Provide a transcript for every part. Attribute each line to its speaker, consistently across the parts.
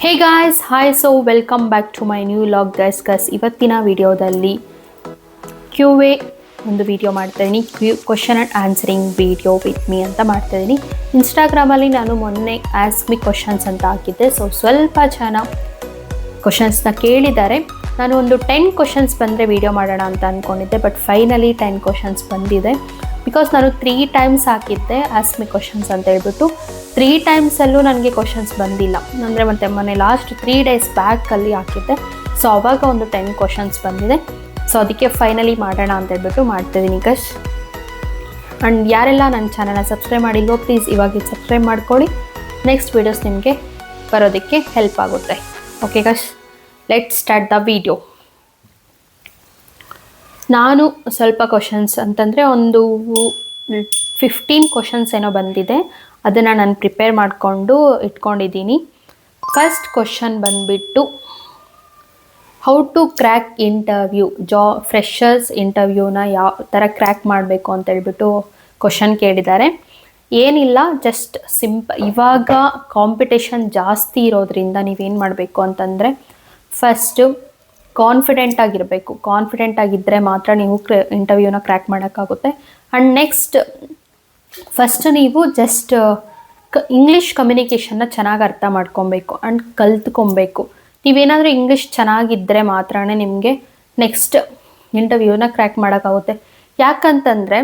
Speaker 1: Hey guys, hi. So welcome back to my new vlog guys. ಇವತ್ತಿನ ವಿಡಿಯೋದಲ್ಲಿ Q A ಒಂದು video ಮಾಡ್ತಾಯಿದ್ದೀನಿ. Question and answering video with me ಅಂತ ಮಾಡ್ತಾಯಿದ್ದೀನಿ. ಇನ್ಸ್ಟಾಗ್ರಾಮಲ್ಲಿ ನಾನು ಮೊನ್ನೆ ಆಸ್ಕ್ ಮಿ ಕ್ವಶನ್ಸ್ ಅಂತ ಹಾಕಿದ್ದೆ. ಸೊ ಸ್ವಲ್ಪ ಜನ ಕ್ವಶನ್ಸ್ನ ಕೇಳಿದ್ದಾರೆ. ನಾನು ಒಂದು 10 ಕ್ವಶನ್ಸ್ ಬಂದರೆ ವಿಡಿಯೋ ಮಾಡೋಣ ಅಂತ ಅಂದ್ಕೊಂಡಿದ್ದೆ. ಬಟ್ ಫೈನಲಿ 10 ಕ್ವಶನ್ಸ್ ಬಂದಿದೆ. ಬಿಕಾಸ್ ನಾನು 3 ಟೈಮ್ಸ್ ಹಾಕಿದ್ದೆ ಆಸ್ಕ್ ಮಿ ಕ್ವಶನ್ಸ್ ಅಂತ ಹೇಳ್ಬಿಟ್ಟು. 3 ಟೈಮ್ಸಲ್ಲೂ ನನಗೆ ಕ್ವಶನ್ಸ್ ಬಂದಿಲ್ಲ. ಅಂದರೆ ಮತ್ತೆ ಮೊನ್ನೆ ಲಾಸ್ಟ್ 3 ಡೇಸ್ ಬ್ಯಾಕಲ್ಲಿ ಹಾಕಿದ್ದೆ. ಸೊ ಆವಾಗ ಒಂದು 10 ಕ್ವಶನ್ಸ್ ಬಂದಿದೆ. ಸೊ ಅದಕ್ಕೆ ಫೈನಲಿ ಮಾಡೋಣ ಅಂತ ಹೇಳ್ಬಿಟ್ಟು ಮಾಡ್ತಿದ್ದೀನಿ ಗೈಸ್. ಆ್ಯಂಡ್ ಯಾರೆಲ್ಲ ನನ್ನ ಚಾನಲ್ನ ಸಬ್ಸ್ಕ್ರೈಬ್ ಮಾಡಿಲ್ವೋ ಪ್ಲೀಸ್ ಇವಾಗ ಸಬ್ಸ್ಕ್ರೈಬ್ ಮಾಡ್ಕೊಳ್ಳಿ. ನೆಕ್ಸ್ಟ್ ವೀಡಿಯೋಸ್ ನಿಮಗೆ ಬರೋದಕ್ಕೆ ಹೆಲ್ಪ್ ಆಗುತ್ತೆ. Okay guys, let's start the video. ನಾನು ಸ್ವಲ್ಪ ಕ್ವಶನ್ಸ್ ಅಂತಂದರೆ ಒಂದು 15 ಕ್ವಶನ್ಸ್ ಏನೋ ಬಂದಿದೆ. ಅದನ್ನು ನಾನು ಪ್ರಿಪೇರ್ ಮಾಡಿಕೊಂಡು ಇಟ್ಕೊಂಡಿದ್ದೀನಿ. ಫಸ್ಟ್ ಕ್ವಶನ್ ಬಂದುಬಿಟ್ಟು, how to crack interview, freshers ಇಂಟರ್ವ್ಯೂನ ಯಾವ ಥರ ಕ್ರ್ಯಾಕ್ ಮಾಡಬೇಕು ಅಂತ ಹೇಳ್ಬಿಟ್ಟು ಕ್ವಶನ್ ಕೇಳಿದ್ದಾರೆ. ಏನಿಲ್ಲ, ಜಸ್ಟ್ ಇವಾಗ ಕಾಂಪಿಟೇಷನ್ ಜಾಸ್ತಿ ಇರೋದ್ರಿಂದ ನೀವೇನು ಮಾಡಬೇಕು ಅಂತಂದರೆ ಫಸ್ಟು ಕಾನ್ಫಿಡೆಂಟ್ ಆಗಿದ್ದರೆ ಮಾತ್ರ ನೀವು ಇಂಟರ್ವ್ಯೂನ ಕ್ರ್ಯಾಕ್ ಮಾಡೋಕ್ಕಾಗುತ್ತೆ. ಆ್ಯಂಡ್ ನೆಕ್ಸ್ಟ್ ಫಸ್ಟ್ ನೀವು ಜಸ್ಟ್ ಇಂಗ್ಲೀಷ್ ಕಮ್ಯುನಿಕೇಷನ್ನ ಚೆನ್ನಾಗಿ ಅರ್ಥ ಮಾಡ್ಕೊಬೇಕು ಆ್ಯಂಡ್ ಕಲ್ತ್ಕೊಬೇಕು. ನೀವೇನಾದರೂ ಇಂಗ್ಲೀಷ್ ಚೆನ್ನಾಗಿದ್ದರೆ ಮಾತ್ರ ನಿಮಗೆ ನೆಕ್ಸ್ಟ್ ಇಂಟರ್ವ್ಯೂನ ಕ್ರ್ಯಾಕ್ ಮಾಡೋಕ್ಕಾಗುತ್ತೆ. ಯಾಕಂತಂದರೆ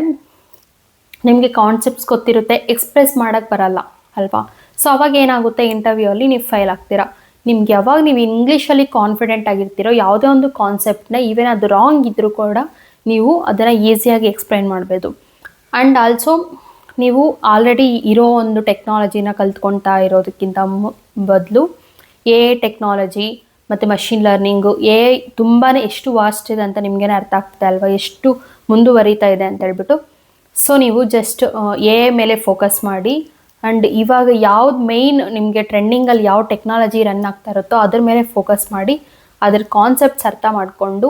Speaker 1: ನಿಮಗೆ ಕಾನ್ಸೆಪ್ಟ್ಸ್ ಗೊತ್ತಿರುತ್ತೆ, ಎಕ್ಸ್ಪ್ರೆಸ್ ಮಾಡೋಕ್ಕೆ ಬರಲ್ಲ ಅಲ್ವಾ. ಸೊ ಅವಾಗ ಏನಾಗುತ್ತೆ, ಇಂಟರ್ವ್ಯೂವಲ್ಲಿ ನೀವು ಫೇಲ್ ಆಗ್ತೀರಾ. ನಿಮ್ಗೆ ಯಾವಾಗ ನೀವು ಇಂಗ್ಲೀಷಲ್ಲಿ ಕಾನ್ಫಿಡೆಂಟ್ ಆಗಿರ್ತೀರೋ ಯಾವುದೇ ಒಂದು ಕಾನ್ಸೆಪ್ಟನ್ನ ಈವನ್ ಅದು ರಾಂಗ್ ಇದ್ದರೂ ಕೂಡ ನೀವು ಅದನ್ನು ಈಸಿಯಾಗಿ ಎಕ್ಸ್ಪ್ಲೈನ್ ಮಾಡಬಹುದು. ಆ್ಯಂಡ್ ಆಲ್ಸೋ ನೀವು ಆಲ್ರೆಡಿ ಇರೋ ಒಂದು ಟೆಕ್ನಾಲಜಿನ ಕಲ್ತ್ಕೊಳ್ತಾ ಇರೋದಕ್ಕಿಂತ ಬದಲು ಟೆಕ್ನಾಲಜಿ ಮತ್ತು ಮಷಿನ್ ಲರ್ನಿಂಗು ತುಂಬಾ ಎಷ್ಟು ವಾಸ್ಟ್ ಇದೆ ಅಂತ ನಿಮಗೇನೆ ಅರ್ಥ ಆಗ್ತದೆ ಅಲ್ವಾ, ಎಷ್ಟು ಮುಂದುವರಿತಾ ಇದೆ ಅಂತ ಹೇಳ್ಬಿಟ್ಟು. ಸೊ ನೀವು ಜಸ್ಟ್ ಮೇಲೆ ಫೋಕಸ್ ಮಾಡಿ. ಆ್ಯಂಡ್ ಇವಾಗ ಯಾವ್ದು ಮೇಯ್ನ್ ನಿಮಗೆ ಟ್ರೆಂಡಿಂಗಲ್ಲಿ ಯಾವ ಟೆಕ್ನಾಲಜಿ ರನ್ ಆಗ್ತಾ ಇರುತ್ತೋ ಅದ್ರ ಮೇಲೆ ಫೋಕಸ್ ಮಾಡಿ, ಅದ್ರ ಕಾನ್ಸೆಪ್ಟ್ಸ್ ಅರ್ಥ ಮಾಡಿಕೊಂಡು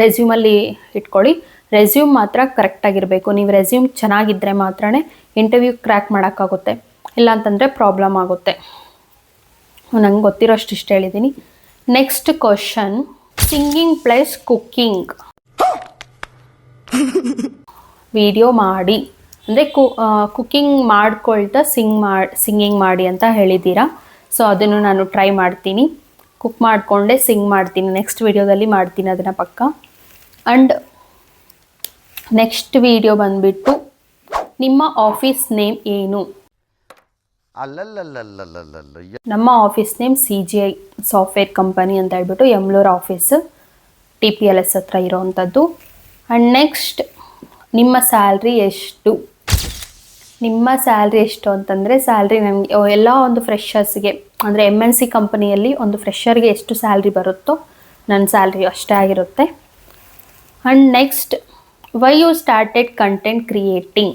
Speaker 1: ರೆಸ್ಯೂಮಲ್ಲಿ ಇಟ್ಕೊಳ್ಳಿ. ರೆಸ್ಯೂಮ್ ಮಾತ್ರ ಕರೆಕ್ಟಾಗಿರಬೇಕು. ನೀವು ರೆಸ್ಯೂಮ್ ಚೆನ್ನಾಗಿದ್ದರೆ ಮಾತ್ರ ಇಂಟರ್ವ್ಯೂ ಕ್ರ್ಯಾಕ್ ಮಾಡೋಕ್ಕಾಗುತ್ತೆ, ಇಲ್ಲಾಂತಂದರೆ ಪ್ರಾಬ್ಲಮ್ ಆಗುತ್ತೆ. ನಂಗೆ ಗೊತ್ತಿರೋಷ್ಟು ಇಷ್ಟು ಹೇಳಿದ್ದೀನಿ. Next question, singing plus cooking video ಮಾಡಿ. ಅಂದರೆ ಕುಕ್ಕಿಂಗ್ ಮಾಡ್ಕೊಳ್ತಾ ಸಿಂಗಿಂಗ್ ಮಾಡಿ ಅಂತ ಹೇಳಿದ್ದೀರಾ. ಸೊ ಅದನ್ನು ನಾನು ಟ್ರೈ ಮಾಡ್ತೀನಿ. ಕುಕ್ ಮಾಡಿಕೊಂಡೆ ಸಿಂಗ್ ಮಾಡ್ತೀನಿ. ನೆಕ್ಸ್ಟ್ ವಿಡಿಯೋದಲ್ಲಿ ಮಾಡ್ತೀನಿ ಅದನ್ನು ಪಕ್ಕ. ಆ್ಯಂಡ್ ನೆಕ್ಸ್ಟ್ ವಿಡಿಯೋ ಬಂದುಬಿಟ್ಟು, ನಿಮ್ಮ ಆಫೀಸ್ ನೇಮ್ ಏನು? ನಮ್ಮ office name CGI software company ಅಂತ ಹೇಳ್ಬಿಟ್ಟು ಯಮ್ಲೂರ್ ಆಫೀಸ್ TPLS ಹತ್ರ ಇರೋವಂಥದ್ದು. ಆ್ಯಂಡ್ ನೆಕ್ಸ್ಟ್, ನಿಮ್ಮ ಸ್ಯಾಲ್ರಿ ಎಷ್ಟು? ನಿಮ್ಮ ಸ್ಯಾಲ್ರಿ ಎಷ್ಟು ಅಂತಂದರೆ ಸ್ಯಾಲ್ರಿ ನನಗೆ ಎಲ್ಲ ಒಂದು ಫ್ರೆಷರ್ಸ್ಗೆ ಅಂದರೆ MNC ಕಂಪನಿಯಲ್ಲಿ ಒಂದು ಫ್ರೆಷರ್ಗೆ ಎಷ್ಟು ಸ್ಯಾಲ್ರಿ ಬರುತ್ತೋ ನನ್ನ ಸ್ಯಾಲ್ರಿ ಅಷ್ಟೇ ಆಗಿರುತ್ತೆ. And next, why you started content creating?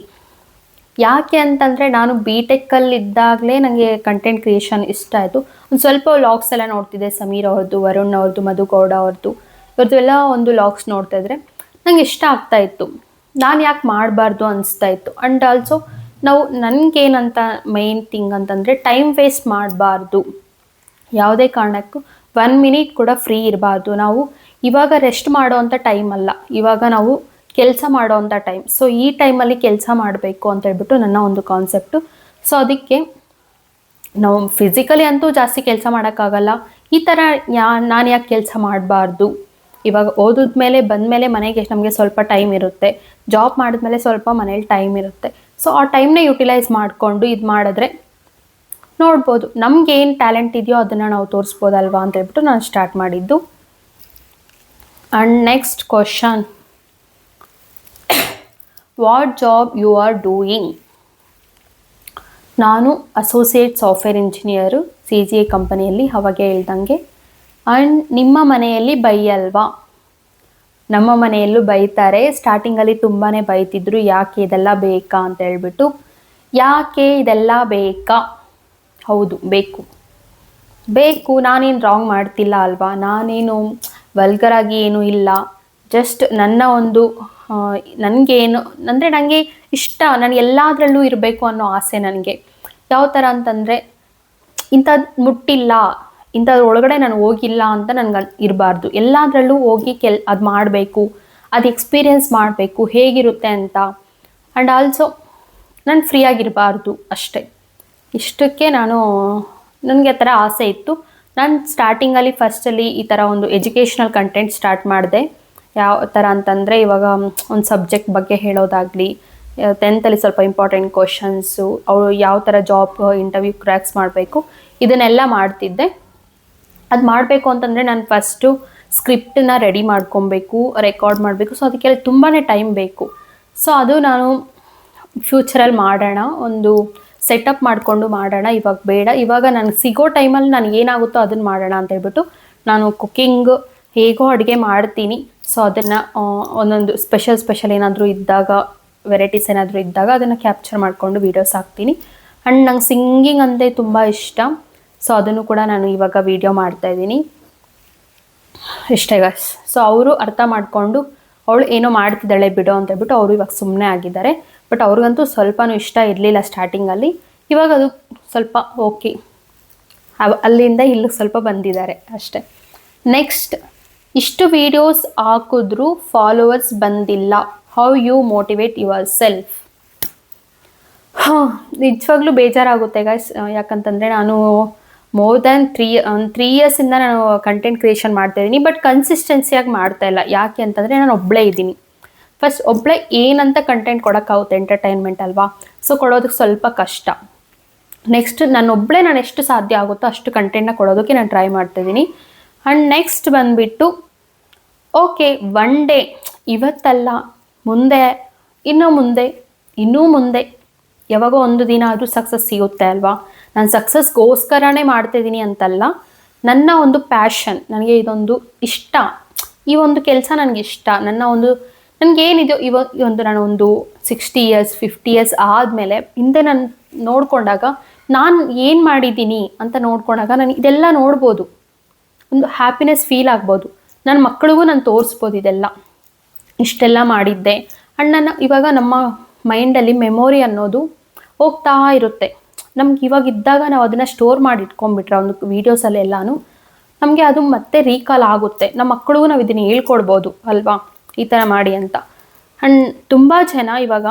Speaker 1: ಯಾಕೆ ಅಂತಂದರೆ ನಾನು BTechಲ್ಲಿದ್ದಾಗಲೇ ನನಗೆ ಕಂಟೆಂಟ್ ಕ್ರಿಯೇಷನ್ ಇಷ್ಟ ಆಯಿತು. ಒಂದು ಸ್ವಲ್ಪ ವ್ಲಾಗ್ಸ್ ಎಲ್ಲ ನೋಡ್ತಿದ್ದೆ, ಸಮೀರ್ ಅವ್ರದ್ದು, ವರುಣ್ ಅವ್ರದ್ದು, ಮಧುಗೌಡ ಅವ್ರದ್ದು, ಇವ್ರದ್ದು ಎಲ್ಲ ಒಂದು ವ್ಲಾಗ್ಸ್ ನೋಡ್ತಾಯಿದ್ರೆ ನಂಗೆ ಇಷ್ಟ ಆಗ್ತಾಯಿತ್ತು. ನಾನು ಯಾಕೆ ಮಾಡಬಾರ್ದು ಅನಿಸ್ತಾ ಇತ್ತು. ಆ್ಯಂಡ್ ಆಲ್ಸೋ ನನಗೇನಂತ ಮೇನ್ ಥಿಂಗ್ ಅಂತಂದರೆ ಟೈಮ್ ವೇಸ್ಟ್ ಮಾಡಬಾರ್ದು. ಯಾವುದೇ ಕಾರಣಕ್ಕೂ 1 ಮಿನಿಟ್ ಕೂಡ ಫ್ರೀ ಇರಬಾರ್ದು. ನಾವು ಇವಾಗ ರೆಸ್ಟ್ ಮಾಡೋವಂಥ ಟೈಮ್ ಅಲ್ಲ, ಇವಾಗ ನಾವು ಕೆಲಸ ಮಾಡೋವಂಥ ಟೈಮ್. ಸೊ ಈ ಟೈಮಲ್ಲಿ ಕೆಲಸ ಮಾಡಬೇಕು ಅಂತ ಹೇಳ್ಬಿಟ್ಟು ನನ್ನ ಒಂದು ಕಾನ್ಸೆಪ್ಟು. ಸೊ ಅದಕ್ಕೆ ನಾವು ಫಿಸಿಕಲಿ ಅಂತೂ ಜಾಸ್ತಿ ಕೆಲಸ ಮಾಡೋಕ್ಕಾಗಲ್ಲ. ಈ ಥರ ನಾನು ಯಾಕೆ ಕೆಲಸ ಮಾಡಬಾರ್ದು? ಇವಾಗ ಓದಿದ್ಮೇಲೆ ಬಂದಮೇಲೆ ಮನೆಗೆ ನಮಗೆ ಸ್ವಲ್ಪ ಟೈಮ್ ಇರುತ್ತೆ, ಜಾಬ್ ಮಾಡಿದ್ಮೇಲೆ ಸ್ವಲ್ಪ ಮನೇಲಿ ಟೈಮ್ ಇರುತ್ತೆ. ಸೊ ಆ ಟೈಮ್ನ ಯುಟಿಲೈಸ್ ಮಾಡಿಕೊಂಡು ಇದು ಮಾಡಿದ್ರೆ ನೋಡ್ಬೋದು ನಮಗೇನು ಟ್ಯಾಲೆಂಟ್ ಇದೆಯೋ ಅದನ್ನು ನಾವು ತೋರಿಸ್ಬೋದಲ್ವಾ ಅಂತ ಹೇಳ್ಬಿಟ್ಟು ನಾನು ಸ್ಟಾರ್ಟ್ ಮಾಡಿದ್ದು. And next question, what job you are doing? ನಾನು ಅಸೋಸಿಯೇಟ್ ಸಾಫ್ಟ್ವೇರ್ ಇಂಜಿನಿಯರು CGI ಕಂಪನಿಯಲ್ಲಿ, ಅವಾಗೆ ಹೇಳ್ದಂಗೆ. ಆ್ಯಂಡ್ ನಿಮ್ಮ ಮನೆಯಲ್ಲಿ ಬೈಯಲ್ವಾ? ನಮ್ಮ ಮನೆಯಲ್ಲೂ ಬೈತಾರೆ. ಸ್ಟಾರ್ಟಿಂಗಲ್ಲಿ ತುಂಬಾ ಬೈತಿದ್ರು, ಯಾಕೆ ಇದೆಲ್ಲ ಬೇಕಾ ಅಂತ ಹೇಳ್ಬಿಟ್ಟು. ಯಾಕೆ ಇದೆಲ್ಲ ಬೇಕಾ? ಹೌದು, ಬೇಕು. ನಾನೇನು ರಾಂಗ್ ಮಾಡ್ತಿಲ್ಲ ಅಲ್ವಾ, ನಾನೇನು ವಲ್ಗರಾಗಿ ಏನೂ ಇಲ್ಲ. ಜಸ್ಟ್ ನನ್ನ ಒಂದು ನನಗೇನು ಅಂದರೆ ನನಗೆ ಇಷ್ಟ, ನನಗೆ ಎಲ್ಲದರಲ್ಲೂ ಇರಬೇಕು ಅನ್ನೋ ಆಸೆ ನನಗೆ. ಯಾವ ಥರ ಅಂತಂದರೆ ಇಂಥದ್ದು ಮುಟ್ಟಿಲ್ಲ, ಇಂಥದ್ರ ಒಳಗಡೆ ನಾನು ಹೋಗಿಲ್ಲ ಅಂತ ನನಗೆ ಇರಬಾರ್ದು. ಎಲ್ಲದರಲ್ಲೂ ಹೋಗಿ ಅದು ಮಾಡಬೇಕು, ಅದು ಎಕ್ಸ್ಪೀರಿಯೆನ್ಸ್ ಮಾಡಬೇಕು ಹೇಗಿರುತ್ತೆ ಅಂತ. ಆ್ಯಂಡ್ ಆಲ್ಸೋ ನಾನು ಫ್ರೀ ಆಗಿರಬಾರ್ದು ಅಷ್ಟೇ. ಇಷ್ಟಕ್ಕೆ ನನಗೆ ಆ ಥರ ಆಸೆ ಇತ್ತು. ನಾನು ಸ್ಟಾರ್ಟಿಂಗಲ್ಲಿ ಫಸ್ಟಲ್ಲಿ ಈ ಥರ ಒಂದು ಎಜುಕೇಷ್ನಲ್ ಕಂಟೆಂಟ್ ಸ್ಟಾರ್ಟ್ ಮಾಡಿದೆ. ಯಾವ ಥರ ಅಂತಂದರೆ ಇವಾಗ ಒಂದು ಸಬ್ಜೆಕ್ಟ್ ಬಗ್ಗೆ ಹೇಳೋದಾಗಲಿ, 10th ಸ್ವಲ್ಪ ಇಂಪಾರ್ಟೆಂಟ್ ಕ್ವಶನ್ಸು, ಅವರು ಯಾವ ಥರ ಜಾಬ್ ಇಂಟರ್ವ್ಯೂ ಕ್ರ್ಯಾಕ್ಸ್ ಮಾಡಬೇಕು, ಇದನ್ನೆಲ್ಲ ಮಾಡ್ತಿದ್ದೆ. ಅದು ಮಾಡಬೇಕು ಅಂತಂದರೆ ನಾನು ಫಸ್ಟು ಸ್ಕ್ರಿಪ್ಟನ್ನ ರೆಡಿ ಮಾಡ್ಕೊಬೇಕು, ರೆಕಾರ್ಡ್ ಮಾಡಬೇಕು. ಸೊ ಅದಕ್ಕೆಲ್ಲ ತುಂಬಾ ಟೈಮ್ ಬೇಕು. ಸೊ ಅದು ನಾನು ಫ್ಯೂಚರಲ್ಲಿ ಮಾಡೋಣ, ಒಂದು ಸೆಟಪ್ ಮಾಡಿಕೊಂಡು ಮಾಡೋಣ, ಇವಾಗ ಬೇಡ. ಇವಾಗ ನನಗೆ ಸಿಗೋ ಟೈಮಲ್ಲಿ ನಾನು ಏನಾಗುತ್ತೋ ಅದನ್ನು ಮಾಡೋಣ ಅಂತ ಹೇಳ್ಬಿಟ್ಟು ನಾನು ಕುಕ್ಕಿಂಗ್ ಹೇಗೋ ಅಡುಗೆ ಮಾಡ್ತೀನಿ. ಸೊ ಅದನ್ನು ಒಂದೊಂದು ಸ್ಪೆಷಲ್ ಏನಾದರೂ ಇದ್ದಾಗ, ವೆರೈಟೀಸ್ ಏನಾದರೂ ಇದ್ದಾಗ ಅದನ್ನು ಕ್ಯಾಪ್ಚರ್ ಮಾಡಿಕೊಂಡು ವೀಡಿಯೋಸ್ ಹಾಕ್ತೀನಿ. ಆ್ಯಂಡ್ ನಂಗೆ ಸಿಂಗಿಂಗ್ ಅಂದರೆ ತುಂಬ ಇಷ್ಟ. ಸೊ ಅದನ್ನು ಕೂಡ ನಾನು ಇವಾಗ ವೀಡಿಯೋ ಮಾಡ್ತಾಯಿದ್ದೀನಿ. ಇಷ್ಟೇ ಗೈಸ್. ಸೊ ಅವರು ಅರ್ಥ ಮಾಡಿಕೊಂಡು ಅವಳು ಏನೋ ಮಾಡ್ತಿದ್ದಾಳೆ ಬಿಡೋ ಅಂತ ಹೇಳ್ಬಿಟ್ಟು ಅವರು ಇವಾಗ ಸುಮ್ಮನೆ ಆಗಿದ್ದಾರೆ. ಬಟ್ ಅವ್ರಿಗಂತೂ ಸ್ವಲ್ಪನೂ ಇಷ್ಟ ಇರಲಿಲ್ಲ ಸ್ಟಾರ್ಟಿಂಗಲ್ಲಿ. ಇವಾಗ ಅದು ಸ್ವಲ್ಪ ಓಕೆ, ಅಲ್ಲಿಂದ ಇಲ್ಲಿಗೆ ಸ್ವಲ್ಪ ಬಂದಿದ್ದಾರೆ ಅಷ್ಟೇ. ನೆಕ್ಸ್ಟ್, ಇಷ್ಟು ವೀಡಿಯೋಸ್ ಹಾಕಿದ್ರೂ ಫಾಲೋವರ್ಸ್ ಬಂದಿಲ್ಲ, how you motivate yourself? ನಿಜವಾಗ್ಲೂ ಬೇಜಾರಾಗುತ್ತೆ ಗೈಸ್. ಯಾಕಂತಂದರೆ ನಾನು ಮೋರ್ ದ್ಯಾನ್ 3 ಇಯರ್ಸಿಂದ ನಾನು ಕಂಟೆಂಟ್ ಕ್ರಿಯೇಷನ್ ಮಾಡ್ತಾಯಿದ್ದೀನಿ. ಬಟ್ ಕನ್ಸಿಸ್ಟೆನ್ಸಿಯಾಗಿ ಮಾಡ್ತಾಯಿಲ್ಲ. ಯಾಕೆ ಅಂತಂದರೆ ನಾನು ಒಬ್ಬಳೇ ಇದ್ದೀನಿ. ಫಸ್ಟ್ ಒಬ್ಬಳೇ ಏನಂತ ಕಂಟೆಂಟ್ ಕೊಡೋಕ್ಕಾಗುತ್ತೆ, ಎಂಟರ್ಟೈನ್ಮೆಂಟ್ ಅಲ್ವಾ? ಸೊ ಕೊಡೋದಕ್ಕೆ ಸ್ವಲ್ಪ ಕಷ್ಟ. ನೆಕ್ಸ್ಟ್ ನಾನು ಎಷ್ಟು ಸಾಧ್ಯ ಆಗುತ್ತೋ ಅಷ್ಟು ಕಂಟೆಂಟ್ನ ಕೊಡೋದಕ್ಕೆ ನಾನು ಟ್ರೈ ಮಾಡ್ತಾಯಿದ್ದೀನಿ. ಆ್ಯಂಡ್ ನೆಕ್ಸ್ಟ್ ಬಂದುಬಿಟ್ಟು ಓಕೆ, ಒನ್ ಡೇ, ಇವತ್ತಲ್ಲ ಮುಂದೆ, ಇನ್ನೂ ಮುಂದೆ ಯಾವಾಗೋ ಒಂದು ದಿನ ಆದರೂ ಸಕ್ಸಸ್ ಸಿಗುತ್ತೆ ಅಲ್ವಾ? ನಾನು ಸಕ್ಸಸ್ಗೋಸ್ಕರನೇ ಮಾಡ್ತಾಯಿದ್ದೀನಿ ಅಂತಲ್ಲ, ನನ್ನ ಒಂದು ಪ್ಯಾಷನ್, ನನಗೆ ಇದೊಂದು ಇಷ್ಟ, ಈ ಒಂದು ಕೆಲಸ ನನಗೆ ಇಷ್ಟ. ನನಗೇನಿದೆಯೋ ನಾನು ಒಂದು 60 ಇಯರ್ಸ್ 50 ಇಯರ್ಸ್ ಆದಮೇಲೆ ಹಿಂದೆ ನಾನು ನೋಡಿಕೊಂಡಾಗ ನಾನು ಏನು ಮಾಡಿದ್ದೀನಿ ಅಂತ ನೋಡ್ಕೊಂಡಾಗ ನಾನು ಇದೆಲ್ಲ ನೋಡ್ಬೋದು, ಒಂದು ಹ್ಯಾಪಿನೆಸ್ ಫೀಲ್ ಆಗ್ಬೋದು. ನನ್ನ ಮಕ್ಕಳಿಗೂ ನಾನು ತೋರಿಸ್ಬೋದು ಇದೆಲ್ಲ, ಇಷ್ಟೆಲ್ಲ ಮಾಡಿದ್ದೆ. ಆ್ಯಂಡ್ ಇವಾಗ ನಮ್ಮ ಮೈಂಡಲ್ಲಿ ಮೆಮೊರಿ ಅನ್ನೋದು ಹೋಗ್ತಾ ಇರುತ್ತೆ. ನಮ್ಗೆ ಇವಾಗ ಇದ್ದಾಗ ನಾವು ಅದನ್ನು ಸ್ಟೋರ್ ಮಾಡಿ ಇಟ್ಕೊಂಡ್ಬಿಟ್ರೆ ಒಂದು ವೀಡಿಯೋಸಲ್ಲಿ ಎಲ್ಲನೂ ನಮಗೆ ಅದು ಮತ್ತೆ ರೀಕಾಲ್ ಆಗುತ್ತೆ. ನಮ್ಮ ಮಕ್ಕಳಿಗೂ ನಾವು ಇದನ್ನು ಹೇಳ್ಕೊಡ್ಬೋದು ಅಲ್ವಾ, ಈ ಥರ ಮಾಡಿ ಅಂತ. ಆ್ಯಂಡ್ ತುಂಬ ಜನ ಇವಾಗ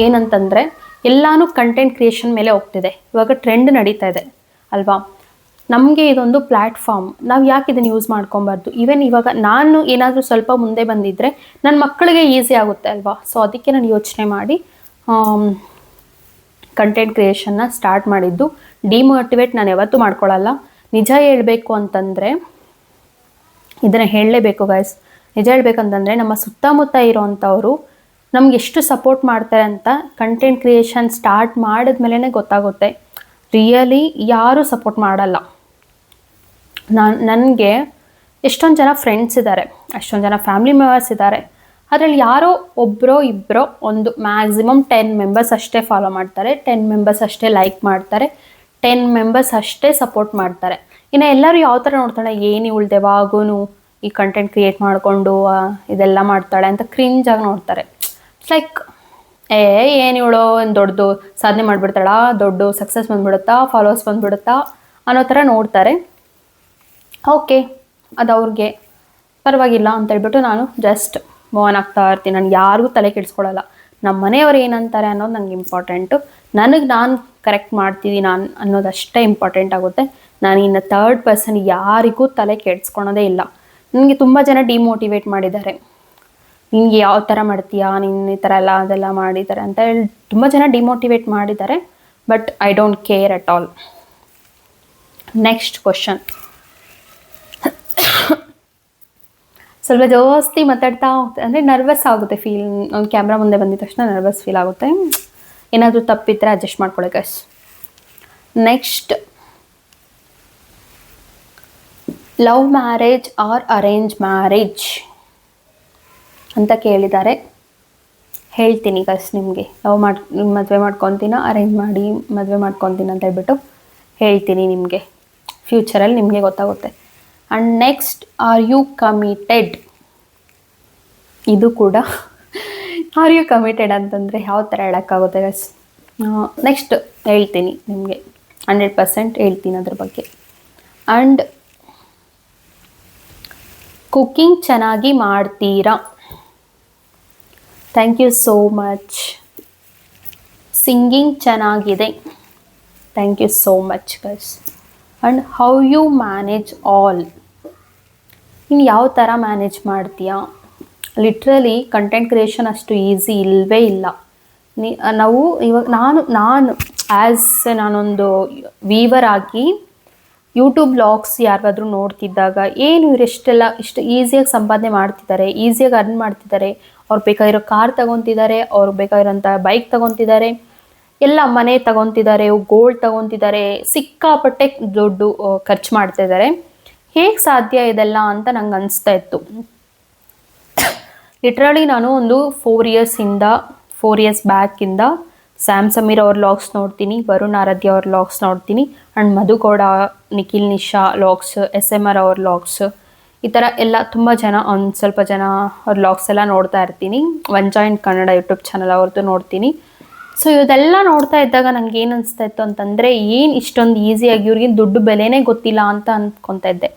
Speaker 1: ಏನಂತಂದರೆ ಎಲ್ಲನೂ ಕಂಟೆಂಟ್ ಕ್ರಿಯೇಷನ್ ಮೇಲೆ ಹೋಗ್ತಿದೆ. ಇವಾಗ ಟ್ರೆಂಡ್ ನಡೀತಾ ಇದೆ ಅಲ್ವಾ? ನಮಗೆ ಇದೊಂದು ಪ್ಲ್ಯಾಟ್ಫಾರ್ಮ್, ನಾವು ಯಾಕೆ ಇದನ್ನು ಯೂಸ್ ಮಾಡ್ಕೊಬಾರ್ದು? ಈವನ್ ಇವಾಗ ನಾನು ಏನಾದರೂ ಸ್ವಲ್ಪ ಮುಂದೆ ಬಂದಿದ್ದರೆ ನನ್ನ ಮಕ್ಕಳಿಗೆ ಈಸಿ ಆಗುತ್ತೆ ಅಲ್ವಾ? ಸೊ ಅದಕ್ಕೆ ನಾನು ಯೋಚನೆ ಮಾಡಿ ಕಂಟೆಂಟ್ ಕ್ರಿಯೇಷನ್ನ ಸ್ಟಾರ್ಟ್ ಮಾಡಿದ್ದು. ಡಿಮೋಟಿವೇಟ್ ನಾನು ಯಾವತ್ತೂ ಮಾಡ್ಕೊಳ್ಳಲ್ಲ. ನಿಜ ಹೇಳಬೇಕು ಅಂತಂದರೆ ಇದನ್ನು ಹೇಳಲೇಬೇಕು ಗೈಸ್. ನಿಜ ಹೇಳ್ಬೇಕಂತಂದರೆ ನಮ್ಮ ಸುತ್ತಮುತ್ತ ಇರೋವಂಥವ್ರು ನಮ್ಗೆ ಎಷ್ಟು ಸಪೋರ್ಟ್ ಮಾಡ್ತಾರೆ ಅಂತ ಕಂಟೆಂಟ್ ಕ್ರಿಯೇಷನ್ ಸ್ಟಾರ್ಟ್ ಮಾಡಿದ್ಮೇಲೆ ಗೊತ್ತಾಗುತ್ತೆ. ರಿಯಲಿ ಯಾರೂ ಸಪೋರ್ಟ್ ಮಾಡಲ್ಲ. ನನಗೆ ಎಷ್ಟೊಂದು ಜನ ಫ್ರೆಂಡ್ಸ್ ಇದ್ದಾರೆ, ಅಷ್ಟೊಂದು ಜನ ಫ್ಯಾಮಿಲಿ ಮೆಂಬರ್ಸ್ ಇದ್ದಾರೆ. ಅದರಲ್ಲಿ ಯಾರೋ ಒಬ್ಬರೋ ಇಬ್ಬರೋ ಒಂದು ಮ್ಯಾಕ್ಸಿಮಮ್ 10 ಮೆಂಬರ್ಸ್ ಅಷ್ಟೇ ಫಾಲೋ ಮಾಡ್ತಾರೆ, 10 ಮೆಂಬರ್ಸ್ ಅಷ್ಟೇ ಲೈಕ್ ಮಾಡ್ತಾರೆ, 10 ಮೆಂಬರ್ಸ್ ಅಷ್ಟೇ ಸಪೋರ್ಟ್ ಮಾಡ್ತಾರೆ. ಇನ್ನು ಎಲ್ಲರೂ ಯಾವ ಥರ ನೋಡ್ತಾಳೆ, ಏನು ಇವಳ್ದು ಯಾವಾಗೂ ಈ ಕಂಟೆಂಟ್ ಕ್ರಿಯೇಟ್ ಮಾಡಿಕೊಂಡು ಇದೆಲ್ಲ ಮಾಡ್ತಾಳೆ ಅಂತ ಕ್ರಿಂಜಾಗಿ ನೋಡ್ತಾರೆ. ಇಟ್ಸ್ ಲೈಕ್ ಏನು ಇವಳು ದೊಡ್ಡದು ಸಾಧನೆ ಮಾಡಿಬಿಡ್ತಾಳಾ, ದೊಡ್ಡ ಸಕ್ಸಸ್ ಬಂದುಬಿಡುತ್ತಾ, ಫಾಲೋವರ್ಸ್ ಬಂದುಬಿಡುತ್ತಾ ಅನ್ನೋ ಥರ ನೋಡ್ತಾರೆ. ಓಕೆ, ಅದು ಅವ್ರಿಗೆ ಪರವಾಗಿಲ್ಲ ಅಂತೇಳ್ಬಿಟ್ಟು ನಾನು ಜಸ್ಟ್ ಮೂವ್ ಆನ್ ಆಗ್ತಾ ಇರ್ತೀನಿ. ನಾನು ಯಾರಿಗೂ ತಲೆ ಕೆಡಿಸ್ಕೊಳ್ಳಲ್ಲ. ನಮ್ಮ ಮನೆಯವ್ರು ಏನಂತಾರೆ ಅನ್ನೋದು ನನಗೆ ಇಂಪಾರ್ಟೆಂಟು. ನಾನು ಕರೆಕ್ಟ್ ಮಾಡ್ತಿದ್ದೀನಿ ಅನ್ನೋದಷ್ಟೇ ಇಂಪಾರ್ಟೆಂಟ್ ಆಗುತ್ತೆ. ನಾನು ಇನ್ನು 3rd ಪರ್ಸನ್ ಯಾರಿಗೂ ತಲೆ ಕೆಡಿಸ್ಕೊಳೋದೇ ಇಲ್ಲ. ನನಗೆ ತುಂಬ ಜನ ಡಿಮೋಟಿವೇಟ್ ಮಾಡಿದ್ದಾರೆ. ನಿನಗೆ ಯಾವ ಥರ ಮಾಡ್ತೀಯಾ, ನಿನ್ನ ಈ ಥರ ಎಲ್ಲ ಅದೆಲ್ಲ ಮಾಡಿದ್ದಾರೆ ಅಂತ ಹೇಳಿ ತುಂಬ ಜನ ಡಿಮೋಟಿವೇಟ್ ಮಾಡಿದ್ದಾರೆ. But I don't care at all. Next question. ಸ್ವಲ್ಪ ಜಾಸ್ತಿ ಮಾತಾಡ್ತಾ ಹೋಗ್ತದೆ, ಅಂದರೆ ನರ್ವಸ್ ಆಗುತ್ತೆ ಫೀಲ್. ಒಂದು ಕ್ಯಾಮ್ರಾ ಮುಂದೆ ಬಂದಿದ ತಕ್ಷಣ ನರ್ವಸ್ ಫೀಲ್ ಆಗುತ್ತೆ. ಏನಾದರೂ ತಪ್ಪಿದ್ರೆ ಅಡ್ಜಸ್ಟ್ ಮಾಡ್ಕೊಳ್ಳಿ guys. Next, love marriage are arrange marriage ಅಂತ ಕೇಳಿದ್ದಾರೆ. ಹೇಳ್ತೀನಿ ಗೈಸ್ ನಿಮಗೆ. ಮದುವೆ ಮಾಡ್ಕೊತೀನ, ಅರೇಂಜ್ ಮಾಡಿ ಮದುವೆ ಮಾಡ್ಕೊತೀನಿ ಅಂತ ಹೇಳ್ಬಿಟ್ಟು ಹೇಳ್ತೀನಿ ನಿಮಗೆ. ಫ್ಯೂಚರಲ್ಲಿ ನಿಮಗೆ ಗೊತ್ತಾಗುತ್ತೆ. And next, are you committed? ಇದು ಕೂಡ ಆರ್ ಯು ಕಮಿಟೆಡ್ ಅಂತಂದರೆ ಯಾವ ಥರ ಹೇಳೋಕ್ಕಾಗುತ್ತೆ ಗೈಸ್? ನೆಕ್ಸ್ಟ್ ಹೇಳ್ತೀನಿ ನಿಮಗೆ, 100% ಹೇಳ್ತೀನಿ ಅದ್ರ ಬಗ್ಗೆ. ಆ್ಯಂಡ್ ಕುಕ್ಕಿಂಗ್ ಚೆನ್ನಾಗಿ ಮಾಡ್ತೀರಾ? Thank you so much. Singing ಚೆನ್ನಾಗಿದೆ. Thank you so much guys. And how you manage all? ನೀನು ಯಾವ ಥರ ಮ್ಯಾನೇಜ್ ಮಾಡ್ತೀಯಾ? ಲಿಟ್ರಲಿ ಕಂಟೆಂಟ್ ಕ್ರಿಯೇಷನ್ ಅಷ್ಟು ಈಸಿ ಇಲ್ಲವೇ ಇಲ್ಲ. ನಾವು ಇವಾಗ ನಾನು ಆ್ಯಸ್ ನಾನೊಂದು ವೀವರ್ ಆಗಿ ಯೂಟ್ಯೂಬ್ ವ್ಲಾಗ್ಸ್ ಯಾರಿಗಾದ್ರೂ ನೋಡ್ತಿದ್ದಾಗ ಏನು ಇವರೆಷ್ಟೆಲ್ಲ ಇಷ್ಟು ಈಸಿಯಾಗಿ ಸಂಪಾದನೆ ಮಾಡ್ತಿದ್ದಾರೆ, ಈಸಿಯಾಗಿ ಅರ್ನ್ ಮಾಡ್ತಿದ್ದಾರೆ, ಅವ್ರು ಬೇಕಾಗಿರೋ ಕಾರ್ ತಗೊತಿದ್ದಾರೆ, ಅವ್ರು ಬೇಕಾಗಿರೋಂಥ ಬೈಕ್ ತಗೊತಿದ್ದಾರೆ, ಎಲ್ಲ ಮನೆ ತಗೊತಿದ್ದಾರೆ, ಗೋಲ್ಡ್ ತಗೊತಿದ್ದಾರೆ, ಸಿಕ್ಕಾಪಟ್ಟೆ ದುಡ್ಡು ಖರ್ಚು ಮಾಡ್ತಿದ್ದಾರೆ. ಹೇಗೆ ಸಾಧ್ಯ ಇದೆಲ್ಲ ಅಂತ ನಂಗೆ ಅನಿಸ್ತಾ ಇತ್ತು. ಲಿಟ್ರಲಿ ನಾನು ಒಂದು 4 ಇಯರ್ಸ್ ಬ್ಯಾಕಿಂದ ಸ್ಯಾಮ್ ಸಮೀರ್ ಅವ್ರ ವ್ಲಾಗ್ಸ್ ನೋಡ್ತೀನಿ, ವರುಣ್ ಆರಾಧ್ಯ ಅವ್ರ ವ್ಲಾಗ್ಸ್ ನೋಡ್ತೀನಿ, and Madhu Gowda, Nikhil Nisha vlogs, SMR ಅವ್ರ ವ್ಲಾಗ್ಸ್, ಈ ಥರ ಎಲ್ಲ ತುಂಬ ಜನ, ಒಂದು ಸ್ವಲ್ಪ ಜನ ಅವ್ರ ವ್ಲಾಗ್ಸ್ ಎಲ್ಲ ನೋಡ್ತಾ ಇರ್ತೀನಿ. One joint Kannada YouTube channel ಅವ್ರದ್ದು ನೋಡ್ತೀನಿ. ಸೊ ಇದೆಲ್ಲ ನೋಡ್ತಾ ಇದ್ದಾಗ ನಂಗೆ ಏನು ಅನಿಸ್ತಾ ಇತ್ತು ಅಂತಂದರೆ, ಏನು ಇಷ್ಟೊಂದು ಈಸಿಯಾಗಿ ಇವ್ರಿಗೆ ದುಡ್ಡು ಬೆಲೆನೇ ಗೊತ್ತಿಲ್ಲ ಅಂತ ಅಂದ್ಕೊತಾ ಇದ್ದೆ.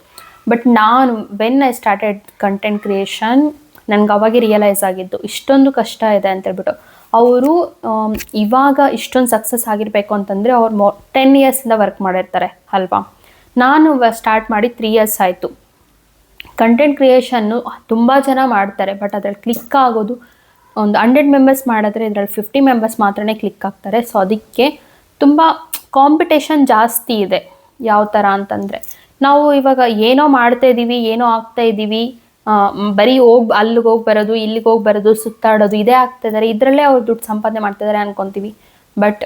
Speaker 1: ಬಟ್ ನಾನು when I started content creation, ನನಗೆ ಅವಾಗೆ ರಿಯಲೈಸ್ ಆಗಿದ್ದು ಇಷ್ಟೊಂದು ಕಷ್ಟ ಇದೆ ಅಂತೇಳ್ಬಿಟ್ಟು. ಅವರು ಇವಾಗ ಇಷ್ಟೊಂದು ಸಕ್ಸಸ್ ಆಗಿರಬೇಕು ಅಂತಂದರೆ ಅವ್ರು 10 ಇಯರ್ಸಿಂದ ವರ್ಕ್ ಮಾಡಿರ್ತಾರೆ ಅಲ್ವಾ. ನಾನು ಸ್ಟಾರ್ಟ್ ಮಾಡಿ 3 ಇಯರ್ಸ್ ಆಯಿತು. ಕಂಟೆಂಟ್ ಕ್ರಿಯೇಷನ್ನು ತುಂಬ ಜನ ಮಾಡ್ತಾರೆ, ಬಟ್ ಅದ್ರಲ್ಲಿ ಕ್ಲಿಕ್ ಆಗೋದು ಒಂದು 100 ಮೆಂಬರ್ಸ್ ಮಾಡಿದ್ರೆ ಇದರಲ್ಲಿ 50 ಮೆಂಬರ್ಸ್ ಮಾತ್ರನೇ ಕ್ಲಿಕ್ ಆಗ್ತಾರೆ. ಸೊ ಅದಕ್ಕೆ ತುಂಬ ಕಾಂಪಿಟೇಷನ್ ಜಾಸ್ತಿ ಇದೆ. ಯಾವ ಥರ ಅಂತಂದರೆ, ನಾವು ಇವಾಗ ಏನೋ ಮಾಡ್ತಾ ಇದ್ದೀವಿ, ಏನೋ ಆಗ್ತಾ ಇದ್ದೀವಿ, ಬರೀ ಅಲ್ಲಿಗೆ ಹೋಗಿ ಬರೋದು, ಇಲ್ಲಿಗೆ ಹೋಗಿ ಬರೋದು, ಸುತ್ತಾಡೋದು, ಇದೇ ಆಗ್ತಾಯಿದ್ದಾರೆ, ಇದರಲ್ಲೇ ಅವ್ರು ದುಡ್ಡು ಸಂಪಾದನೆ ಮಾಡ್ತಿದ್ದಾರೆ ಅನ್ಕೊತೀವಿ. ಬಟ್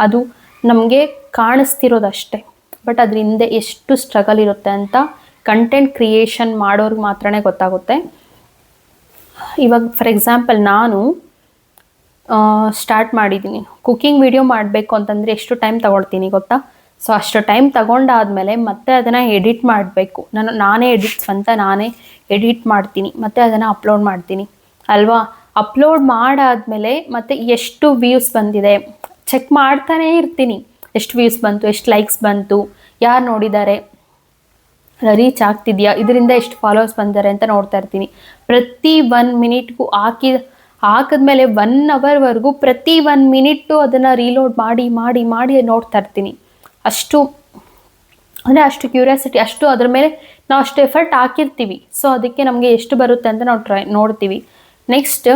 Speaker 1: ಅದು ನಮಗೆ ಕಾಣಿಸ್ತಿರೋದಷ್ಟೇ. ಬಟ್ ಅದ್ರ ಹಿಂದೆ ಎಷ್ಟು ಸ್ಟ್ರಗಲ್ ಇರುತ್ತೆ ಅಂತ ಕಂಟೆಂಟ್ ಕ್ರಿಯೇಷನ್ ಮಾಡೋರ್ಗೆ ಮಾತ್ರನೇ ಗೊತ್ತಾಗುತ್ತೆ. ಇವಾಗ ಫಾರ್ ಎಕ್ಸಾಂಪಲ್ ನಾನು ಸ್ಟಾರ್ಟ್ ಮಾಡಿದ್ದೀನಿ, ಕುಕ್ಕಿಂಗ್ ವಿಡಿಯೋ ಮಾಡಬೇಕು ಅಂತಂದರೆ ಎಷ್ಟು ಟೈಮ್ ತೊಗೊಳ್ತೀನಿ ಗೊತ್ತಾ? ಸೊ ಅಷ್ಟು ಟೈಮ್ ತಗೊಂಡಾದಮೇಲೆ ಮತ್ತೆ ಅದನ್ನು ಎಡಿಟ್ ಮಾಡಬೇಕು. ನಾನೇ ಎಡಿಟ್ ಮಾಡ್ತೀನಿ, ಮತ್ತು ಅದನ್ನು ಅಪ್ಲೋಡ್ ಮಾಡ್ತೀನಿ ಅಲ್ವಾ. ಅಪ್ಲೋಡ್ ಮಾಡಾದಮೇಲೆ ಮತ್ತೆ ಎಷ್ಟು ವ್ಯೂಸ್ ಬಂದಿದೆ ಚೆಕ್ ಮಾಡ್ತಾನೇ ಇರ್ತೀನಿ. ಎಷ್ಟು ವ್ಯೂಸ್ ಬಂತು, ಎಷ್ಟು ಲೈಕ್ಸ್ ಬಂತು, ಯಾರು ನೋಡಿದ್ದಾರೆ, ರೀಚ್ ಆಗ್ತಿದೆಯಾ, ಇದರಿಂದ ಎಷ್ಟು ಫಾಲೋವರ್ಸ್ ಬಂದಿದ್ದಾರೆ ಅಂತ ನೋಡ್ತಾ ಇರ್ತೀನಿ. ಪ್ರತಿ 1 ಮಿನಿಟ್ಗೂ ಹಾಕಿದ್ಮೇಲೆ 1 ಅವರ್ವರೆಗೂ ಪ್ರತಿ 1 ಮಿನಿಟ್ಟು ಅದನ್ನು ರೀಲೋಡ್ ಮಾಡಿ ನೋಡ್ತಾ ಇರ್ತೀನಿ. ಅಷ್ಟು ಕ್ಯೂರಿಯಾಸಿಟಿ, ಅಷ್ಟು ಅದ್ರ ಮೇಲೆ ನಾವು ಅಷ್ಟು ಎಫರ್ಟ್ ಹಾಕಿರ್ತೀವಿ. ಸೊ ಅದಕ್ಕೆ ನಮಗೆ ಎಷ್ಟು ಬರುತ್ತೆ ಅಂತ ನಾವು ನೋಡ್ತೀವಿ. ನೆಕ್ಸ್ಟ್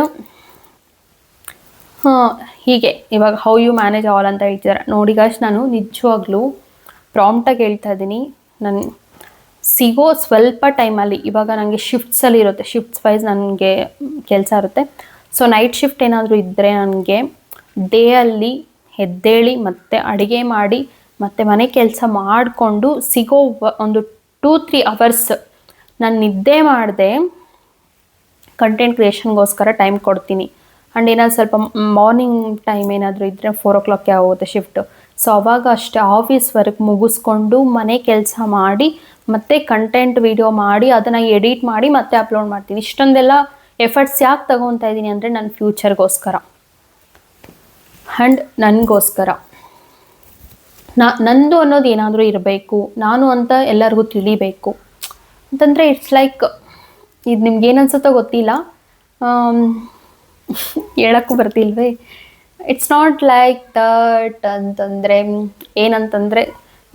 Speaker 1: ಹೀಗೆ ಇವಾಗ ಹೌ ಯು ಮ್ಯಾನೇಜ್ ಆಲ್ ಅಂತ ಹೇಳ್ತಿದ್ದಾರೆ ನೋಡಿ ಗಾಯ್ಸ್. ನಾನು ನಿಜವಾಗ್ಲೂ ಪ್ರಾಂಪ್ಟಾಗಿ ಹೇಳ್ತಾ ಇದ್ದೀನಿ, ನಾನು ಸಿಗೋ ಸ್ವಲ್ಪ ಟೈಮಲ್ಲಿ, ಇವಾಗ ನನಗೆ ಶಿಫ್ಟ್ಸಲ್ಲಿ ಇರುತ್ತೆ, ಶಿಫ್ಟ್ಸ್ ವೈಸ್ ನನಗೆ ಕೆಲಸ ಇರುತ್ತೆ. ಸೊ ನೈಟ್ ಶಿಫ್ಟ್ ಏನಾದರೂ ಇದ್ದರೆ ನನಗೆ ಡೇಯಲ್ಲಿ ಎದ್ದೇಳಿ ಮತ್ತು ಅಡುಗೆ ಮಾಡಿ ಮತ್ತು ಮನೆ ಕೆಲಸ ಮಾಡಿಕೊಂಡು ಸಿಗೋ ಒಂದು 2-3 ಅವರ್ಸ್ ನಾನು ನಿದ್ದೆ ಮಾಡದೆ ಕಂಟೆಂಟ್ ಕ್ರಿಯೇಷನ್ಗೋಸ್ಕರ ಟೈಮ್ ಕೊಡ್ತೀನಿ. ಆ್ಯಂಡ್ ಏನಾದ್ರು ಸ್ವಲ್ಪ ಮಾರ್ನಿಂಗ್ ಟೈಮ್ ಏನಾದರೂ ಇದ್ದರೆ 4 o'clock ಆಗುತ್ತೆ ಶಿಫ್ಟು. ಸೊ ಅವಾಗ ಅಷ್ಟೇ ಆಫೀಸ್ ವರ್ಕ್ ಮುಗಿಸ್ಕೊಂಡು ಮನೆ ಕೆಲಸ ಮಾಡಿ ಮತ್ತು ಕಂಟೆಂಟ್ ವಿಡಿಯೋ ಮಾಡಿ ಅದನ್ನು ಎಡಿಟ್ ಮಾಡಿ ಮತ್ತೆ ಅಪ್ಲೋಡ್ ಮಾಡ್ತೀನಿ. ಇಷ್ಟೊಂದೆಲ್ಲ ಎಫರ್ಟ್ಸ್ ಯಾಕೆ ತಗೊತಾ ಇದ್ದೀನಿ ಅಂದರೆ ನನ್ನ ಫ್ಯೂಚರ್ಗೋಸ್ಕರ ಆ್ಯಂಡ್ ನನಗೋಸ್ಕರ. ನಂದು ಅನ್ನೋದು ಏನಾದರೂ ಇರಬೇಕು, ನಾನು ಅಂತ ಎಲ್ಲರಿಗೂ ತಿಳಿಬೇಕು ಅಂತಂದರೆ ಇಟ್ಸ್ ಲೈಕ್, ಇದು ನಿಮ್ಗೆ ಏನು ಅನ್ಸುತ್ತೋ ಗೊತ್ತಿಲ್ಲ, ಹೇಳೋಕ್ಕೂ ಬರ್ತಿಲ್ವೇ, ಇಟ್ಸ್ ನಾಟ್ ಲೈಕ್ ದಟ್ ಅಂತಂದರೆ ಏನಂತಂದರೆ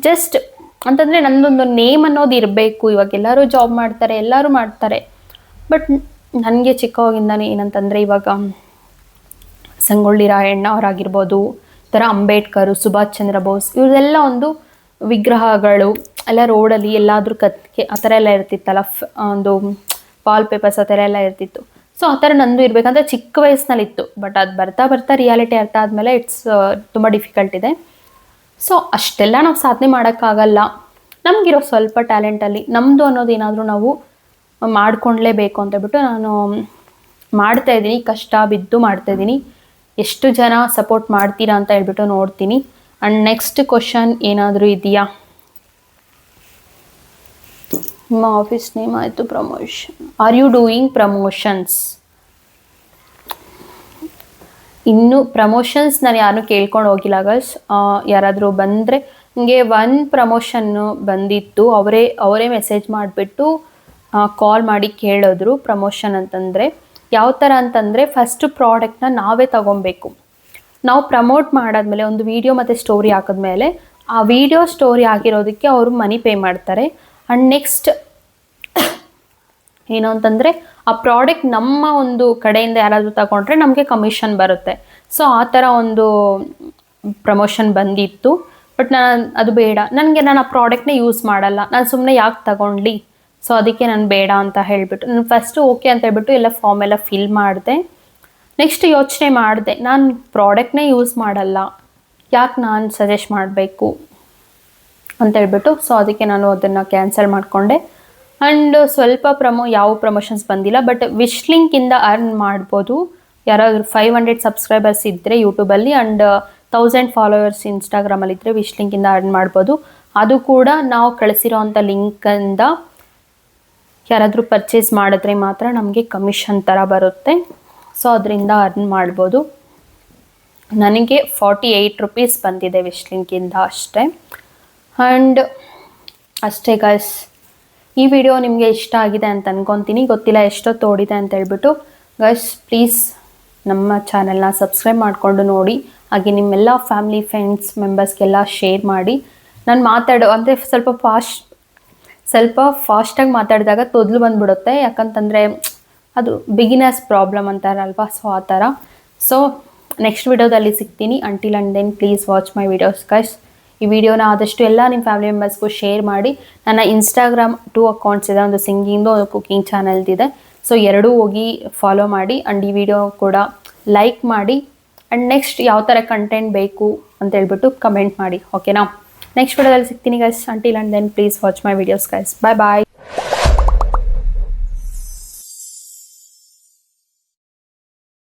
Speaker 1: ಜಸ್ಟ್ ಅಂತಂದರೆ ನನ್ನದೊಂದು ನೇಮ್ ಅನ್ನೋದು ಇರಬೇಕು. ಇವಾಗ ಎಲ್ಲರೂ ಜಾಬ್ ಮಾಡ್ತಾರೆ, ಎಲ್ಲರೂ ಮಾಡ್ತಾರೆ, ಬಟ್ ನನಗೆ ಚಿಕ್ಕವಾಗಿಂದಾನೆ ಏನಂತಂದರೆ ಇವಾಗ ಸಂಗೊಳ್ಳಿ ರಾಯಣ್ಣ ಅವರಾಗಿರ್ಬೋದು, ಥರ ಅಂಬೇಡ್ಕರು, ಸುಭಾಷ್ ಚಂದ್ರ ಬೋಸ್, ಇವ್ರದೆಲ್ಲ ಒಂದು ವಿಗ್ರಹಗಳು ಎಲ್ಲ ರೋಡಲ್ಲಿ ಎಲ್ಲಾದರೂ ಕತ್ತಿಗೆ ಆ ಥರ ಎಲ್ಲ ಇರ್ತಿತ್ತಲ್ಲ, ಒಂದು ವಾಲ್ ಪೇಪರ್ಸ್ ಆ ಥರ ಎಲ್ಲ ಇರ್ತಿತ್ತು. ಸೊ ಆ ಥರ ನಂದು ಇರಬೇಕಂತ ಚಿಕ್ಕ ವಯಸ್ಸಿನಲ್ಲಿತ್ತು. ಬಟ್ ಅದು ಬರ್ತಾ ರಿಯಾಲಿಟಿ ಅರ್ಥ ಆದಮೇಲೆ ಇಟ್ಸ್ ತುಂಬ ಡಿಫಿಕಲ್ಟ್ ಇದೆ. ಸೊ ಅಷ್ಟೆಲ್ಲ ನಾವು ಸಾಧನೆ ಮಾಡೋಕ್ಕಾಗಲ್ಲ. ನಮಗಿರೋ ಸ್ವಲ್ಪ ಟ್ಯಾಲೆಂಟಲ್ಲಿ ನಮ್ಮದು ಅನ್ನೋದು ಏನಾದರೂ ನಾವು ಮಾಡ್ಕೊಳ್ಲೇಬೇಕು ಅಂತೇಳ್ಬಿಟ್ಟು ನಾನು ಮಾಡ್ತಾಯಿದ್ದೀನಿ, ಕಷ್ಟ ಬಿದ್ದು ಮಾಡ್ತಾಯಿದ್ದೀನಿ. ಎಷ್ಟು ಜನ ಸಪೋರ್ಟ್ ಮಾಡ್ತೀರಾ ಅಂತ ಹೇಳ್ಬಿಟ್ಟು ನೋಡ್ತೀನಿ. ಆ್ಯಂಡ್ ನೆಕ್ಸ್ಟ್ ಕ್ವಶನ್ ಏನಾದರೂ ಇದೆಯಾ? ನಿಮ್ಮ ಆಫೀಸ್ ನೇಮ್ ಆಯಿತು, promotion, are you doing promotions? ಇನ್ನು ಪ್ರಮೋಷನ್ಸ್ ನಾನು ಯಾರನ್ನೂ ಕೇಳ್ಕೊಂಡು ಹೋಗಿಲ್ಲ ಗರ್ಲ್ಸ್. ಯಾರಾದರೂ ಬಂದರೆ ನನಗೆ ಒಂದು ಪ್ರಮೋಷನ್ನು ಬಂದಿತ್ತು, ಅವರೇ ಮೆಸೇಜ್ ಮಾಡಿಬಿಟ್ಟು ಕಾಲ್ ಮಾಡಿ ಕೇಳಿದ್ರು ಪ್ರಮೋಷನ್ ಅಂತಂದರೆ ಯಾವ ಥರ ಅಂತಂದರೆ ಫಸ್ಟ್ ಪ್ರಾಡಕ್ಟ್ನ ನಾವೇ ತಗೊಬೇಕು. ನಾವು ಪ್ರಮೋಟ್ ಮಾಡಾದ್ಮೇಲೆ ಒಂದು ವಿಡಿಯೋ ಮತ್ತು ಸ್ಟೋರಿ ಹಾಕಿದ್ಮೇಲೆ ಆ ವಿಡಿಯೋ ಸ್ಟೋರಿ ಆಗಿರೋದಕ್ಕೆ ಅವರು ಮನಿ ಪೇ ಮಾಡ್ತಾರೆ. ಆ್ಯಂಡ್ ನೆಕ್ಸ್ಟ್ ಏನು ಅಂತಂದರೆ ಆ ಪ್ರಾಡಕ್ಟ್ ನಮ್ಮ ಒಂದು ಕಡೆಯಿಂದ ಯಾರಾದರೂ ತಗೊಂಡ್ರೆ ನಮಗೆ ಕಮಿಷನ್ ಬರುತ್ತೆ. ಸೊ ಆ ಥರ ಒಂದು ಪ್ರಮೋಷನ್ ಬಂದಿತ್ತು. ಬಟ್ ನಾನು ಅದು ಬೇಡ, ನಾನು ಆ ಪ್ರಾಡಕ್ಟ್ನೇ ಯೂಸ್ ಮಾಡಲ್ಲ, ನಾನು ಸುಮ್ಮನೆ ಯಾಕೆ ತಗೊಂಡ್ಲಿ, ಸೊ ಅದಕ್ಕೆ ನಾನು ಬೇಡ ಅಂತ ಹೇಳಿಬಿಟ್ಟು ನಾನು ಫಸ್ಟು ಓಕೆ ಅಂತ ಹೇಳ್ಬಿಟ್ಟು ಎಲ್ಲ ಫಾರ್ಮ್ ಎಲ್ಲ ಫಿಲ್ ಮಾಡಿದೆ. ನೆಕ್ಸ್ಟ್ ಯೋಚನೆ ಮಾಡಿದೆ, ನಾನು ಪ್ರಾಡಕ್ಟ್ನೇ ಯೂಸ್ ಮಾಡಲ್ಲ, ಯಾಕೆ ನಾನು ಸಜೆಸ್ಟ್ ಮಾಡಬೇಕು ಅಂತ ಹೇಳ್ಬಿಟ್ಟು ಸೊ ಅದಕ್ಕೆ ನಾನು ಅದನ್ನು ಕ್ಯಾನ್ಸಲ್ ಮಾಡಿಕೊಂಡೆ. ಆ್ಯಂಡ್ ಸ್ವಲ್ಪ ಯಾವ ಪ್ರಮೋಷನ್ಸ್ ಬಂದಿಲ್ಲ. ಬಟ್ ವಿಶ್ ಲಿಂಕಿಂದ ಅರ್ನ್ ಮಾಡ್ಬೋದು. ಯಾರಾದರೂ 500 ಸಬ್ಸ್ಕ್ರೈಬರ್ಸ್ ಇದ್ದರೆ ಯೂಟ್ಯೂಬಲ್ಲಿ ಆ್ಯಂಡ್ 1000 ಫಾಲೋವರ್ಸ್ ಇನ್ಸ್ಟಾಗ್ರಾಮಲ್ಲಿ ಇದ್ದರೆ ವಿಶ್ ಲಿಂಕಿಂದ ಅರ್ನ್ ಮಾಡ್ಬೋದು. ಅದು ಕೂಡ ನಾವು ಕಳಿಸಿರೋ ಅಂಥ ಲಿಂಕಿಂದ ಯಾರಾದರೂ ಪರ್ಚೇಸ್ ಮಾಡಿದ್ರೆ ಮಾತ್ರ ನಮಗೆ ಕಮಿಷನ್ ಥರ ಬರುತ್ತೆ. ಸೊ ಅದರಿಂದ ಅರ್ನ್ ಮಾಡ್ಬೋದು. ನನಗೆ 48 ರುಪೀಸ್ ಬಂದಿದೆ ವಿಶ್ ಲಿಂಕಿಂದ ಅಷ್ಟೇ. ಆ್ಯಂಡ್ ಅಷ್ಟೇ ಗೈಸ್, ಈ ವಿಡಿಯೋ ನಿಮಗೆ ಇಷ್ಟ ಆಗಿದೆ ಅಂತ ಅನ್ಕೊತೀನಿ. ಗೊತ್ತಿಲ್ಲ ಎಷ್ಟೊತ್ತು ಓಡಿದೆ ಅಂತ ಹೇಳ್ಬಿಟ್ಟು. ಗೈಸ್ ಪ್ಲೀಸ್ ನಮ್ಮ ಚಾನಲ್ನ ಸಬ್ಸ್ಕ್ರೈಬ್ ಮಾಡಿಕೊಂಡು ನೋಡಿ. ಹಾಗೆ ನಿಮ್ಮೆಲ್ಲ ಫ್ಯಾಮಿಲಿ ಫ್ರೆಂಡ್ಸ್ ಮೆಂಬರ್ಸ್ಗೆಲ್ಲ ಶೇರ್ ಮಾಡಿ. ನಾನು ಅಂದರೆ ಸ್ವಲ್ಪ ಫಾಸ್ಟಾಗಿ ಮಾತಾಡಿದಾಗ ತೊದಲು ಬಂದುಬಿಡುತ್ತೆ, ಯಾಕಂತಂದರೆ ಅದು ಬಿಗಿನರ್ಸ್ ಪ್ರಾಬ್ಲಮ್ ಅಂತಾರಲ್ವಾ, ಸೊ ಆ ಥರ. ಸೊ ನೆಕ್ಸ್ಟ್ ವಿಡಿಯೋದಲ್ಲಿ ಸಿಗ್ತೀನಿ. Until and then please watch my videos guys. ಈ ವಿಡಿಯೋನ ಆದಷ್ಟು ಎಲ್ಲ ನಿಮ್ಮ ಫ್ಯಾಮಿಲಿ ಮೆಂಬರ್ಸ್ಗೂ ಶೇರ್ ಮಾಡಿ. ನನ್ನ ಇನ್ಸ್ಟಾಗ್ರಾಮ್ 2 ಅಕೌಂಟ್ಸ್ ಇದೆ, ಒಂದು ಸಿಂಗಿಂಗು ಒಂದು ಕುಕಿಂಗ್ ಚಾನಲ್ದಿದೆ. ಸೊ ಎರಡೂ ಹೋಗಿ ಫಾಲೋ ಮಾಡಿ ಆ್ಯಂಡ್ ಈ ವಿಡಿಯೋ ಕೂಡ ಲೈಕ್ ಮಾಡಿ. ಆ್ಯಂಡ್ ನೆಕ್ಸ್ಟ್ ಯಾವ ಥರ ಕಂಟೆಂಟ್ ಬೇಕು ಅಂತ ಹೇಳ್ಬಿಟ್ಟು ಕಮೆಂಟ್ ಮಾಡಿ, ಓಕೆನಾ? ನೆಕ್ಸ್ಟ್ ವಿಡಿಯೋದಲ್ಲಿ ಸಿಗ್ತೀನಿ guys. Until and then please watch my videos guys. Bye bye.